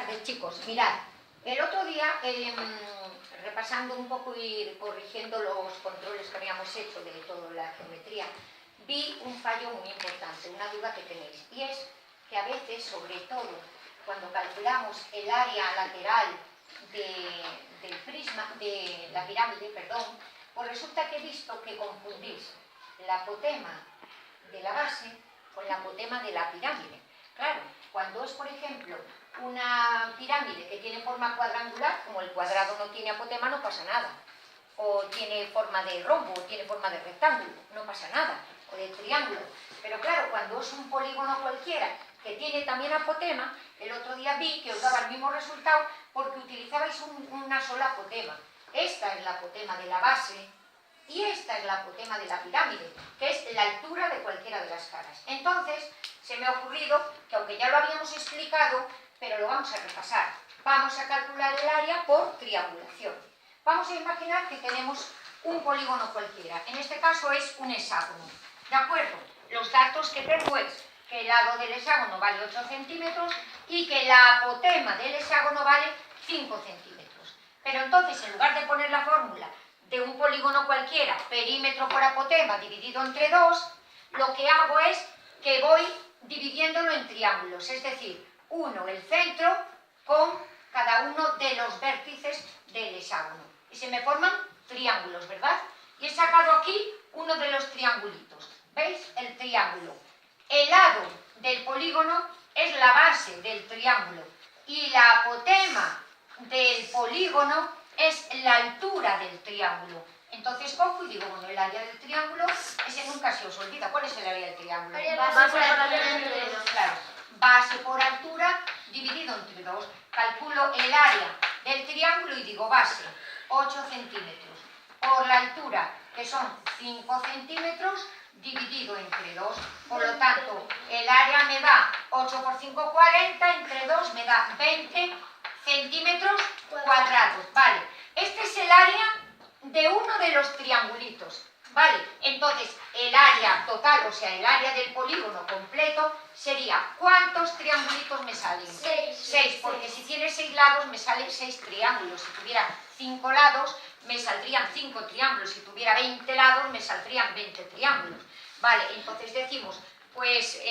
tardes, chicos. Mirad, el otro día, repasando un poco y corrigiendo los controles que habíamos hecho de toda la geometría, vi un fallo muy importante, una duda que tenéis, y es que a veces, sobre todo, cuando calculamos el área lateral del prisma, de la pirámide, perdón, pues resulta que he visto que confundís la apotema de la base con la apotema de la pirámide. Claro, cuando es, por ejemplo, una pirámide que tiene forma cuadrangular, como el cuadrado no tiene apotema, no pasa nada. O tiene forma de rombo, o tiene forma de rectángulo, no pasa nada. O de triángulo. Pero claro, cuando es un polígono cualquiera que tiene también apotema, el otro día vi que os daba el mismo resultado porque utilizabais una sola apotema. Esta es la apotema de la base y esta es la apotema de la pirámide, que es la altura de cualquiera de las caras. Entonces, se me ha ocurrido que, aunque ya lo habíamos explicado, pero lo vamos a repasar. Vamos a calcular el área por triangulación. Vamos a imaginar que tenemos un polígono cualquiera. En este caso es un hexágono. ¿De acuerdo? Los datos que tengo es que el lado del hexágono vale 8 centímetros y que la apotema del hexágono vale 5 centímetros. Pero entonces, en lugar de poner la fórmula de un polígono cualquiera, perímetro por apotema dividido entre 2, lo que hago es que voy dividiéndolo en triángulos, es decir, uno el centro con cada uno de los vértices del hexágono. Y se me forman triángulos, ¿verdad? Y he sacado aquí uno de los triangulitos. ¿Veis? El triángulo. El lado del polígono es la base del triángulo y la apotema del polígono es la altura del triángulo. Entonces cojo y digo, bueno, el área del triángulo, ese nunca se os olvida. ¿Cuál es el área del triángulo? Base por altura entre 2. Claro, base por altura dividido entre 2. Calculo el área del triángulo y digo base, 8 centímetros. Por la altura, que son 5 centímetros, dividido entre 2. Por lo tanto, el área me da 8 por 5, 40, entre 2 me da 20 centímetros cuadrados. Vale, este es el área de uno de los triangulitos. Vale, entonces el área total, o sea, el área del polígono completo sería, ¿cuántos triangulitos me salen? 6, porque si tiene 6 lados me salen 6 triángulos. Si tuviera 5 lados me saldrían 5 triángulos. Si tuviera 20 lados me saldrían 20 triángulos. Vale, entonces decimos, pues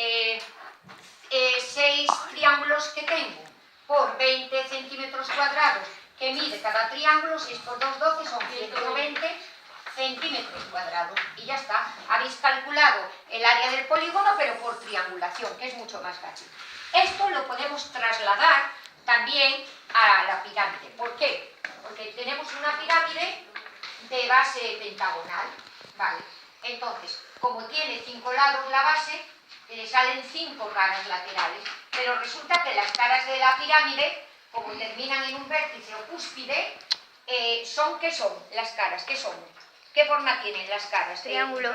6 triángulos que tengo por 20 centímetros cuadrados que mide cada triángulo, 6 por 2, 12, son 120 centímetros cuadrados. Y ya está, habéis calculado el área del polígono, pero por triangulación, que es mucho más fácil. Esto lo podemos trasladar también a la pirámide. ¿Por qué? Porque tenemos una pirámide de base pentagonal. Vale, entonces, como tiene 5 lados la base, le salen 5 caras laterales. Pero resulta que las caras de la pirámide, como terminan en un vértice o cúspide, ¿qué son las caras? ¿Qué son? ¿Qué forma tienen las caras? Triángulo.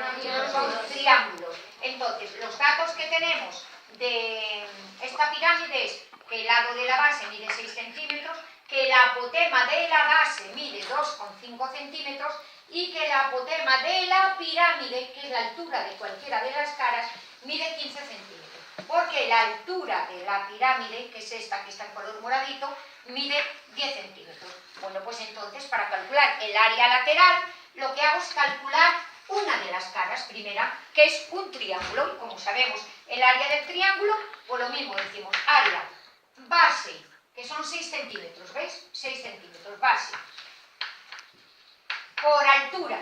Son triángulos. Entonces, los datos que tenemos de esta pirámide es que el lado de la base mide 6 centímetros, que la apotema de la base mide 2,5 centímetros y que la apotema de la pirámide, que es la altura de cualquiera de las caras, mide 15 centímetros. Porque la altura de la pirámide, que es esta que está en color moradito, mide 10 centímetros. Bueno, pues entonces, para calcular el área lateral, lo que hago es calcular una de las caras primera, que es un triángulo. Y como sabemos el área del triángulo, pues lo mismo decimos, área, base, que son 6 centímetros, ¿veis? 6 centímetros, base, por altura,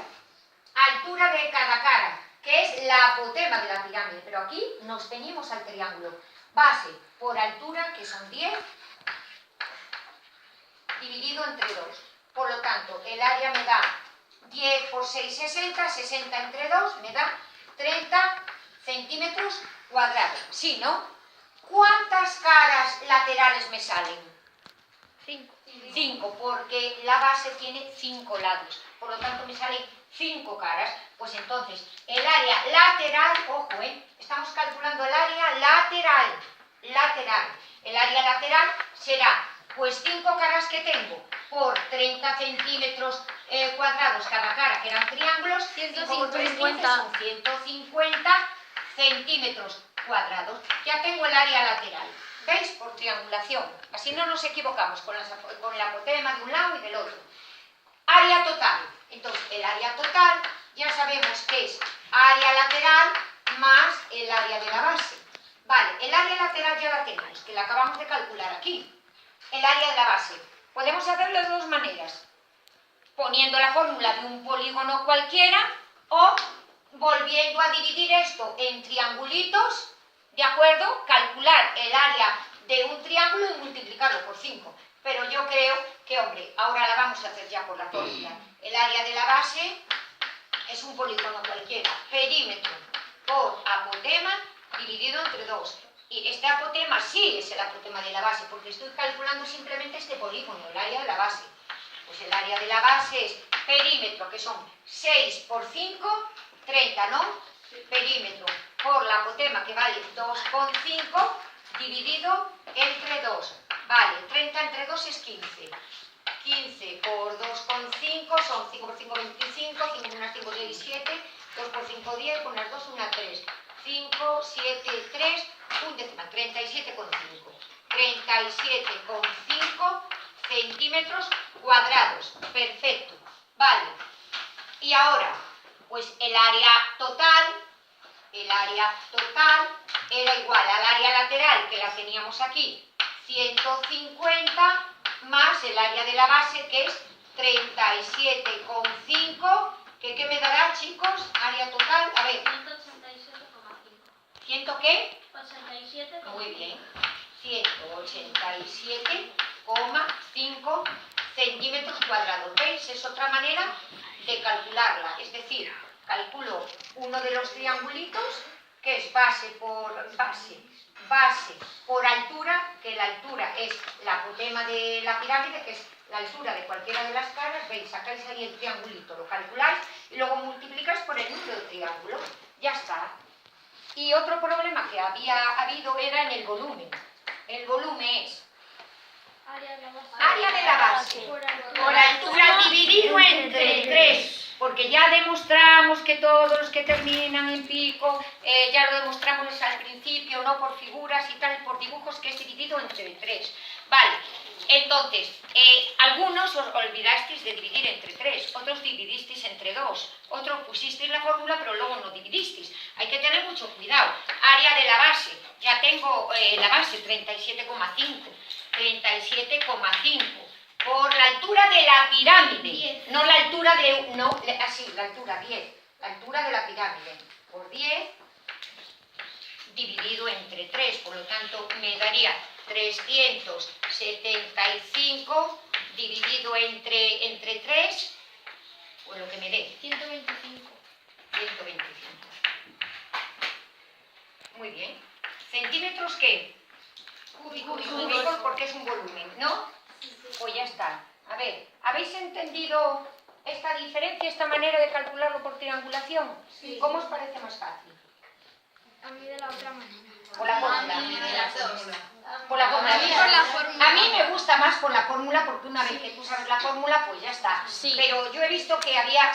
altura de cada cara, que es la apotema de la pirámide, pero aquí nos ceñimos al triángulo. Base por altura, que son 10, dividido entre 2. Por lo tanto, el área me da 10 por 6, 60, 60 entre 2 me da 30 centímetros cuadrados. ¿Sí, no? ¿Cuántas caras laterales me salen? 5. 5, porque la base tiene 5 lados. Por lo tanto, me salen 5 caras. Pues entonces, el área lateral, ojo, estamos calculando el área lateral. El área lateral será, pues 5 caras que tengo por 30 centímetros cuadrados cada cara, que eran triángulos, 150. Son 150 centímetros cuadrados. Ya tengo el área lateral. ¿Veis? Por triangulación. Así no nos equivocamos con el apotema de un lado y del otro. Área total. Entonces, el área total ya sabemos que es área lateral más el área de la base. Vale, el área lateral ya la tenemos, que la acabamos de calcular aquí. El área de la base. Podemos hacerlo de dos maneras. Poniendo la fórmula de un polígono cualquiera o volviendo a dividir esto en triangulitos, ¿de acuerdo? Calcular el área de un triángulo y multiplicarlo por 5. Pero yo creo que, hombre, ahora la vamos a hacer ya por la fórmula. El área de la base es un polígono cualquiera. Perímetro por apotema dividido entre 2. Y este apotema sí es el apotema de la base, porque estoy calculando simplemente este polígono, el área de la base. Pues el área de la base es perímetro, que son 6 por 5, 30, ¿no? Perímetro por la apotema, que vale 2,5, dividido entre 2. Vale, 30 entre 2 es 15. 15 por 2,5 son 5 por 5, 25, 5 por 1, 5, 6, 7, 2 por 5, 10, por unas 2, 1, 3. 5, 7, 3, un decimal, 37,5. 37,5 centímetros cuadrados. Perfecto. Vale. Y ahora, pues el área total era igual al área lateral, que la teníamos aquí, 150, más el área de la base, que es 37,5, que ¿qué me dará, chicos? Área total, a ver. 187,5. ¿100 qué? 87,5. Muy bien. 187,5 centímetros cuadrados. ¿Veis? Es otra manera de calcularla. Es decir, calculo uno de los triangulitos, que es base por altura, que la altura es la apotema de la pirámide, que es la altura de cualquiera de las caras. Veis, sacáis ahí el triangulito, lo calculáis y luego multiplicáis por el número de triángulo. Ya está. Y otro problema que había habido era en el volumen. El volumen es área de la base por altura dividido entre 3. Porque ya demostramos que todos los que terminan en pico, ya lo demostramos al principio, no por figuras y tal, por dibujos, que es dividido entre 3. Vale, entonces, algunos os olvidasteis de dividir entre 3, otros dividisteis entre 2, otros pusisteis la fórmula pero luego no dividisteis. Hay que tener mucho cuidado. Área de la base, ya tengo la base, 37,5. 37,5. Por la altura de la pirámide, 10. No la altura de... No, así, la altura, 10. La altura de la pirámide. Por 10 dividido entre 3, por lo tanto me daría 375 dividido entre 3, pues lo que me dé. 125. 125. Muy bien. ¿Centímetros qué? Cúbicos, porque es un volumen, ¿no? Pues ya está. A ver, ¿habéis entendido esta diferencia, esta manera de calcularlo por triangulación? Sí. ¿Cómo os parece más fácil? A mí de la otra manera. Por la fórmula. A mí de las dos. Por la fórmula. A mí por la fórmula. A mí me gusta más por la fórmula, porque una vez que tú sabes la fórmula, pues ya está. Sí. Pero yo he visto que había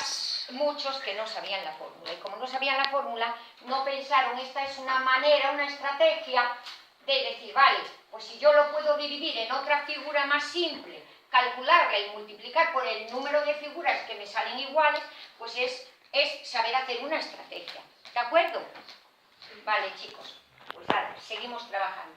muchos que no sabían la fórmula. Y como no sabían la fórmula, no pensaron, esta es una manera, una estrategia de decir, vale, pues si yo lo puedo dividir en otra figura más simple, calcularla y multiplicar por el número de figuras que me salen iguales, pues es saber hacer una estrategia. ¿De acuerdo? Vale, chicos, pues vale, seguimos trabajando.